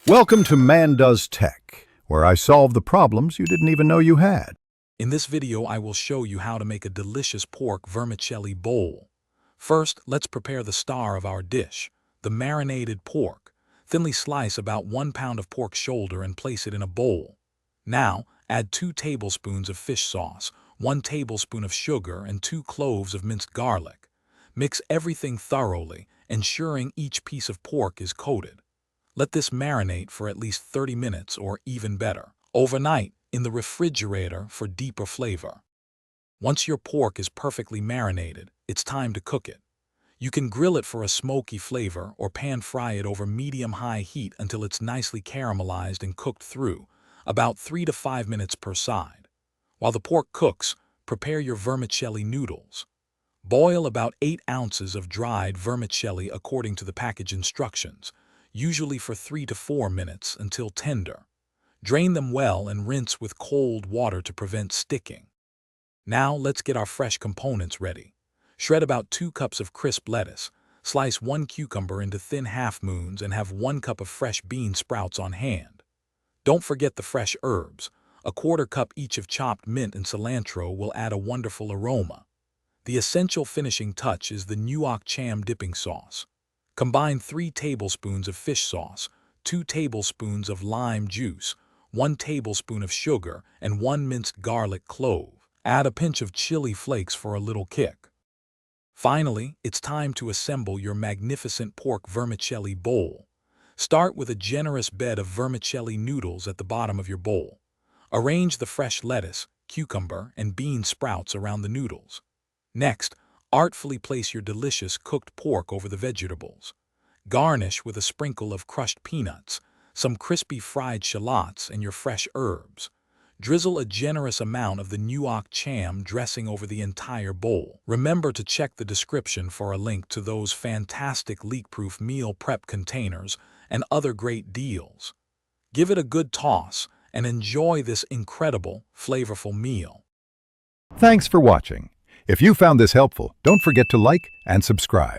Welcome to Man Does Tech, where I solve the problems you didn't even know you had. In this video, I will show you how to make a delicious pork vermicelli bowl. First, let's prepare the star of our dish, the marinated pork. Thinly slice about 1 pound of pork shoulder and place it in a bowl. Now, add 2 tablespoons of fish sauce, 1 tablespoon of sugar, and 2 cloves of minced garlic. Mix everything thoroughly, ensuring each piece of pork is coated. Let this marinate for at least 30 minutes or even better, overnight in the refrigerator for deeper flavor. Once your pork is perfectly marinated, it's time to cook it. You can grill it for a smoky flavor or pan fry it over medium-high heat until it's nicely caramelized and cooked through, about 3 to 5 minutes per side. While the pork cooks, prepare your vermicelli noodles. Boil about 8 ounces of dried vermicelli according to the package instructions, usually for 3 to 4 minutes until tender. Drain them well and rinse with cold water to prevent sticking. Now let's get our fresh components ready. Shred about 2 cups of crisp lettuce, slice 1 cucumber into thin half-moons, and have 1 cup of fresh bean sprouts on hand. Don't forget the fresh herbs. A 1/4 cup each of chopped mint and cilantro will add a wonderful aroma. The essential finishing touch is the nuoc cham dipping sauce. Combine 3 tablespoons of fish sauce, 2 tablespoons of lime juice, 1 tablespoon of sugar, and 1 minced garlic clove. Add a pinch of chili flakes for a little kick. Finally, it's time to assemble your magnificent pork vermicelli bowl. Start with a generous bed of vermicelli noodles at the bottom of your bowl. Arrange the fresh lettuce, cucumber, and bean sprouts around the noodles. Next, artfully place your delicious cooked pork over the vegetables. Garnish with a sprinkle of crushed peanuts, some crispy fried shallots, and your fresh herbs. Drizzle a generous amount of the nuoc cham dressing over the entire bowl. Remember to check the description for a link to those fantastic leak-proof meal prep containers and other great deals. Give it a good toss and enjoy this incredible, flavorful meal. Thanks for watching. If you found this helpful, don't forget to like and subscribe.